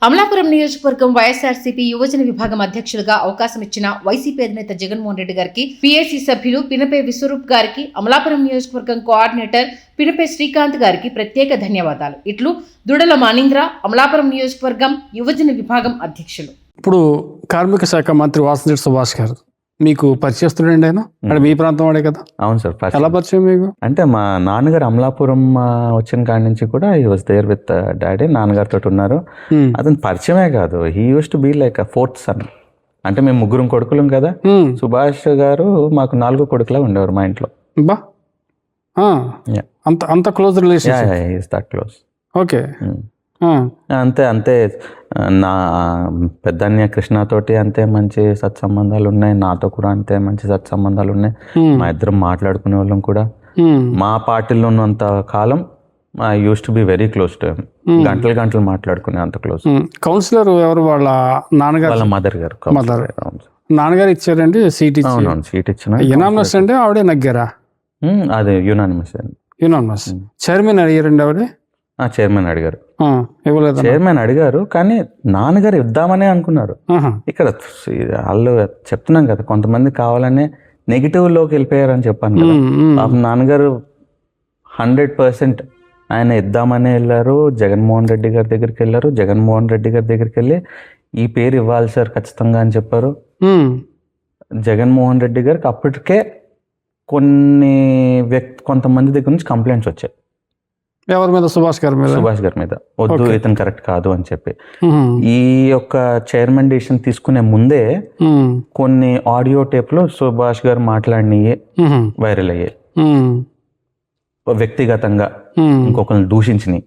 అమలాపురం నియోజకవర్గం వైఎస్ఆర్సీపీ యువజన విభాగం అధ్యక్షులుగా అవకాశం ఇచ్చిన వైసీపీ అధినేత జగన్మోహన్ రెడ్డి గారికి, పీఏసీ సభ్యులు పినపే విశ్వరూప్ గారికి, అమలాపురం నియోజకవర్గం కోఆర్డినేటర్ పినపే శ్రీకాంత్ గారికి ప్రత్యేక ధన్యవాదాలు. ఇట్లు దుడల మానీంద్ర, అమలాపురం నియోజకవర్గం యువజన విభాగం అధ్యక్షులు. ఇప్పుడు కార్మిక శాఖ మంత్రి వాసంశెట్టి సుభాష్ గారు మీకు పరిచయస్తుడండి. ఆయన అంటే మీ ప్రాంతం వాడే కదా? అవును సార్. ఎలా పరిచయం మీకు? అంటే మా నాన్నగారు అమలాపురం వచ్చిన కాడి నుంచి కూడా he was there with daddy. నాన్నగారితో ఉన్నారు. అతను పరిచయమే కాదు, he use to be like a fourth son. అంటే మేము ముగ్గురం కొడుకులం కదా. సుభాష్ గారు మాకు 4 కొడుకులా ఉండేవారు మా ఇంట్లో. బా, అంత అంత close relation? That close. Okay. అంతే నా పెద్దన్నయ్య కృష్ణతోటి అంతే మంచి సత్సంబంధాలు ఉన్నాయి, నాతో కూడా అంతే మంచి సత్సంబంధాలు ఉన్నాయి. మా ఇద్దరం మాట్లాడుకునే వాళ్ళం కూడా. మా పార్టీలో ఉన్నంత కాలం I used to be very close to him. గంటలు మాట్లాడుకునే అంత క్లోజ్. కౌన్సిలర్ ఎవరు? వాళ్ళ నాన్నగారు? వాళ్ళ మదర్ గారు. నాన్నగారు ఇచ్చారండి సీట్? సీట్ ఇచ్చిన. యునానిమస్ అంటే ఆవిడే నగ్గారా? అదే యునానిమస్. చైర్మన్ అడిగారండి ఆవిడే? చైర్మన్ అడిగారు. ఇవ్వలేదు. చైర్మన్ అడిగారు కానీ నాన్నగారు ఇద్దామనే అనుకున్నారు. ఇక్కడ వాళ్ళు చెప్తున్నాం కదా, కొంతమంది కావాలనే నెగిటివ్ లోకి వెళ్ళిపోయారు అని చెప్పాను కదా. నాన్నగారు 100% ఆయన ఇద్దామనే వెళ్ళారు. జగన్మోహన్ రెడ్డి గారి దగ్గరికి వెళ్ళారు. జగన్మోహన్ రెడ్డి గారి దగ్గరికి వెళ్ళి ఈ పేరు ఇవ్వాలి సార్ ఖచ్చితంగా అని చెప్పారు. జగన్మోహన్ రెడ్డి గారికి అప్పటికే కొంతమంది దగ్గర నుంచి కంప్లైంట్స్ వచ్చాయి. ఎవరి మీద? సుభాష్ గారి మీద. సుభాష్ గారి మీద. వద్దు, ఇతను కరెక్ట్ కాదు అని చెప్పి. ఈ యొక్క చైర్మన్ డిసిషన్ తీసుకునే ముందే కొన్ని ఆడియో టేప్లు సుభాష్ గారు మాట్లాడినవి వైరల్ అయ్యాయి. వ్యక్తిగతంగా ఇంకొకరిని దూషించినవి,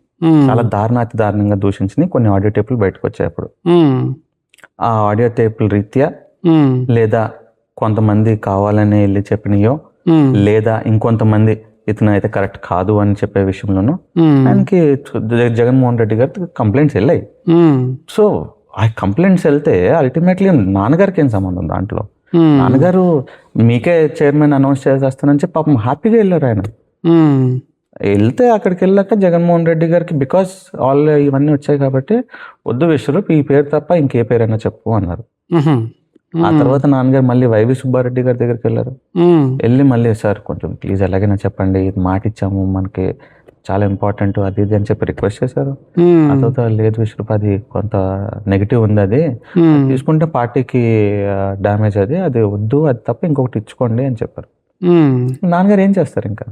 చాలా దారుణంగా దూషించినవి కొన్ని ఆడియో టేపులు బయటకు వచ్చాయి. అప్పుడు ఆ ఆడియో టేపుల రీత్యా లేదా కొంతమంది కావాలని వెళ్ళి చెప్పినయో లేదా ఇంకొంతమంది ఇతను అయితే కరెక్ట్ కాదు అని చెప్పే విషయంలోనూ ఆయనకి జగన్మోహన్ రెడ్డి గారికి కంప్లైంట్స్ వెళ్ళాయి. సో ఆ కంప్లైంట్స్ వెళ్తే అల్టిమేట్లీ నాన్నగారికి ఏం సంబంధం దాంట్లో? నాన్నగారు మీకే చైర్మన్ అనౌన్స్ చేసేస్తానని చెప్పి పాపం హ్యాపీగా వెళ్ళారు ఆయన. వెళ్తే అక్కడికి వెళ్ళాక జగన్మోహన్ రెడ్డి గారికి బికాస్ ఇవన్నీ వచ్చాయి కాబట్టి వద్దు విశ్వరూప్, ఈ పేరు తప్ప ఇంకే పేరైనా చెప్పు అన్నారు. ఆ తర్వాత నాన్నగారు మళ్ళీ వైవి సుబ్బారెడ్డి గారి దగ్గరికి వెళ్ళారు. వెళ్ళి మళ్ళీ సార్ కొంచెం ప్లీజ్ ఎలాగైనా చెప్పండి, ఇది మాట ఇచ్చాము, మనకి చాలా ఇంపార్టెంట్ అది ఇది అని చెప్పి రిక్వెస్ట్ చేశారు. ఆ తర్వాత లేదు విశ్వరూప్, అది కొంత నెగిటివ్ ఉంది, అది తీసుకుంటే పార్టీకి డ్యామేజ్, అది వద్దు, అది తప్ప ఇంకొకటి ఇచ్చుకోండి అని చెప్పారు. నాన్నగారు ఏం చేస్తారు, ఇంకా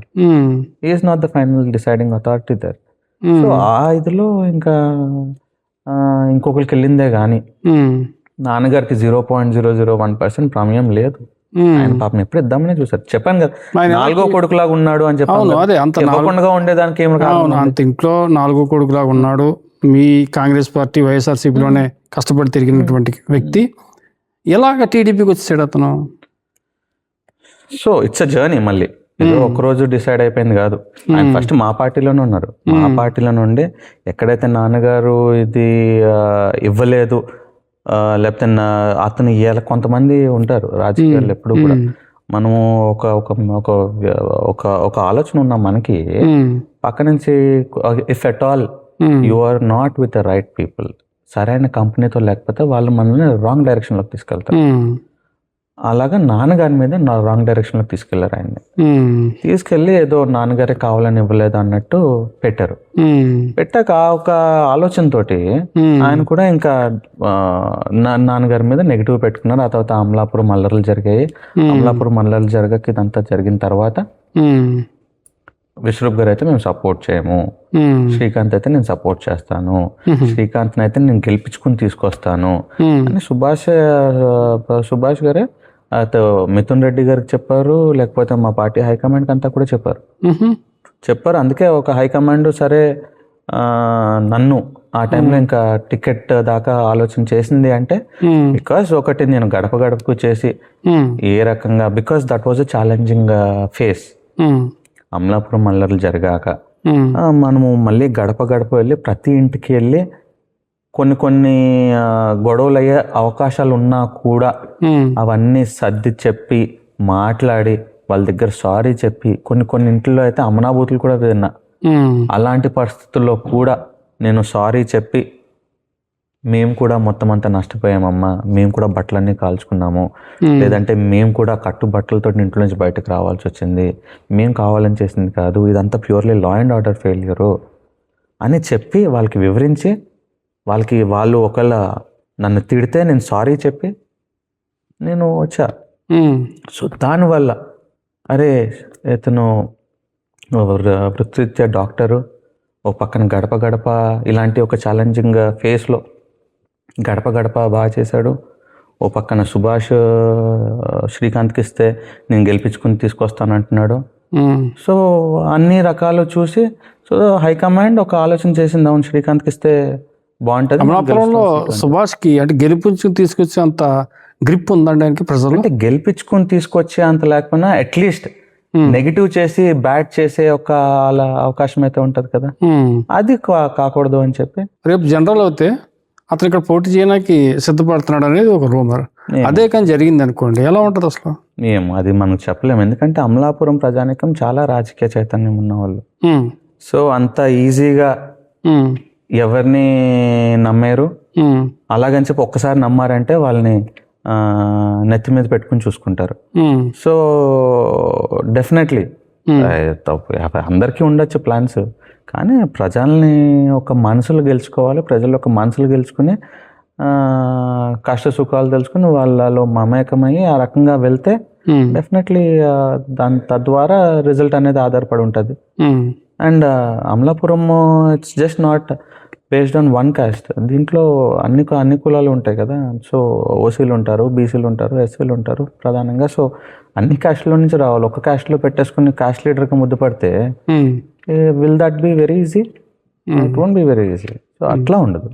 is not the final deciding authority there. So ఆ ఇదిలో ఇంకా ఇంకొకరికి వెళ్ళిందే కానీ నాన్నగారికి 0.001% ప్రమేయం లేదు. ఆయన పాపం ఎప్పుడు ఇద్దామని చూసారు. చెప్పాను కదా, 4వ కొడుకులాగా ఉన్నాడు అని చెప్పాను. చెప్పకుండా ఉండేదానికి ఏమి కాదు. అంత ఇంట్లో 4వ కొడుకులాగా ఉన్నాడు. మీ కాంగ్రెస్ పార్టీ వైఎస్ఆర్సీపీలోనే కష్టపడి తిరిగినటువంటి వ్యక్తి ఎలాగ టీడీపీకి వచ్చాడు అతను? So it's a journey. మళ్ళీ ఏదో ఒకరోజు డిసైడ్ అయిపోయింది కాదు. ఆయన ఫస్ట్ మా పార్టీలోనే ఉన్నారు. మా పార్టీలో నుండి ఎక్కడైతే నాన్నగారు ఇది ఇవ్వలేదు, లేకపోతే అతను ఇవ్వాలి, కొంతమంది ఉంటారు రాజకీయాలు ఎప్పుడు కూడా. మనము ఒక ఆలోచన ఉన్నాం మనకి పక్క నుంచి, if at all you are not with the right people, సరైన కంపెనీతో లేకపోతే వాళ్ళు మనల్ని రాంగ్ డైరెక్షన్లోకి తీసుకెళ్తారు. అలాగా నాన్నగారి మీద రాంగ్ డైరెక్షన్లోకి తీసుకెళ్లారు ఆయన్ని. తీసుకెళ్ళి ఏదో నాన్నగారే కావాలని ఇవ్వలేదు అన్నట్టు పెట్టారు. పెట్టాక ఒక ఆలోచనతోటి ఆయన కూడా ఇంకా నాన్నగారి మీద నెగిటివ్ పెట్టుకున్నారు. ఆ తర్వాత అమలాపురం అల్లర్లు జరిగాయి. అమలాపురం అల్లర్లు జరగక ఇదంతా జరిగిన తర్వాత విశ్వరూప్ గారు అయితే మేము సపోర్ట్ చేయము, శ్రీకాంత్ అయితే నేను సపోర్ట్ చేస్తాను, శ్రీకాంత్ అయితే నేను గెలిపించుకుని తీసుకొస్తాను అని సుభాష్ గారే మిథున్ రెడ్డి గారికి చెప్పారు. లేకపోతే మా పార్టీ హైకమాండ్కి అంతా కూడా చెప్పారు. అందుకే ఒక హైకమాండ్ సరే నన్ను ఆ టైంలో ఇంకా టికెట్ దాకా ఆలోచన చేసింది అంటే బికాస్ ఒకటి నేను గడపకు చేసి ఏ రకంగా, because that was a challenging face. Amalapuram అల్లర్లు జరిగాక మనము మళ్ళీ గడప వెళ్ళి ప్రతి ఇంటికి వెళ్ళి కొన్ని గొడవలు అయ్యే అవకాశాలు ఉన్నా కూడా అవన్నీ సర్ది చెప్పి మాట్లాడి వాళ్ళ దగ్గర సారీ చెప్పి కొన్ని ఇంట్లో అయితే అమనాభూతులు కూడా విన్నా. అలాంటి పరిస్థితుల్లో కూడా నేను సారీ చెప్పి మేము కూడా మొత్తం అంతా నష్టపోయామమ్మా, మేము కూడా బట్టలన్నీ కాల్చుకున్నాము, లేదంటే మేము కూడా కట్టుబట్టలతో ఇంట్లో నుంచి బయటకు రావాల్సి వచ్చింది, మేము కావాలని చేసింది కాదు, ఇదంతా purely law and order failure అని చెప్పి వాళ్ళకి వివరించి, వాళ్ళు ఒకవేళ నన్ను తిడితే నేను సారీ చెప్పి నేను వచ్చా. సో దానివల్ల అరే ఇతను వృత్తిరీత్యా డాక్టరు, ఓ పక్కన గడప గడప ఇలాంటి ఒక ఛాలెంజింగ్ ఫేస్లో గడప గడప బాగా చేశాడు, ఓ పక్కన సుభాష్ శ్రీకాంత్కి ఇస్తే నేను గెలిపించుకుని తీసుకొస్తాను అంటున్నాడు. సో అన్ని రకాలు చూసి సో హైకమాండ్ ఒక ఆలోచన చేసింది, అవును శ్రీకాంత్కి ఇస్తే బాగుంటుంది. అమలాపురంలో సుభాష్కి అంటే గెలిపించుకుని తీసుకొచ్చే అంత గ్రిప్ ఉందండి ఆయనకి ప్రజలు? అంటే గెలిపించుకుని తీసుకొచ్చే అంత లేకపోయినా అట్లీస్ట్ నెగిటివ్ చేసి బ్యాట్ చేసే ఒక అవకాశం అయితే ఉంటది కదా, అది కాకూడదు అని చెప్పి రేపు జనరల్ అయితే అతను ఇక్కడ పోటీ చేయడానికి సిద్ధపడుతున్నాడు అనేది ఒక రూమర్. అదే కానీ జరిగింది అనుకోండి, ఎలా ఉంటుంది అసలు? ఏమో అది మనకు చెప్పలేము, ఎందుకంటే అమలాపురం ప్రజానికం చాలా రాజకీయ చైతన్యం ఉన్న వాళ్ళు. సో అంత ఈజీగా ఎవరిని నమ్మారు, అలాగని చెప్పి ఒక్కసారి నమ్మారంటే వాళ్ళని నెత్తి మీద పెట్టుకుని చూసుకుంటారు. సో డెఫినెట్లీ అందరికీ ఉండొచ్చు ప్లాన్స్, కానీ ప్రజల్ని ఒక మనసులు గెలుచుకోవాలి, ప్రజలు ఒక మనసులు గెలుచుకుని కష్ట సుఖాలు తెలుసుకుని వాళ్ళలో మమేకమయ్యి ఆ రకంగా వెళ్తే డెఫినెట్లీ తద్వారా రిజల్ట్ అనేది ఆధారపడి ఉంటుంది. And Amalapuram it's just not based on one cost, దీంట్లో అన్ని కులాలు ఉంటాయి కదా. సో ఓసీలు ఉంటారు, బీసీలు ఉంటారు, ఎస్సీలు ఉంటారు ప్రధానంగా. సో అన్ని కాస్ట్లో నుంచి రావాలి, ఒక కాస్ట్లో పెట్టేసుకుని కాస్ట్ లీడర్కి ముద్దు పడితే will that be very easy? It won't be very easy. So అట్లా ఉండదు.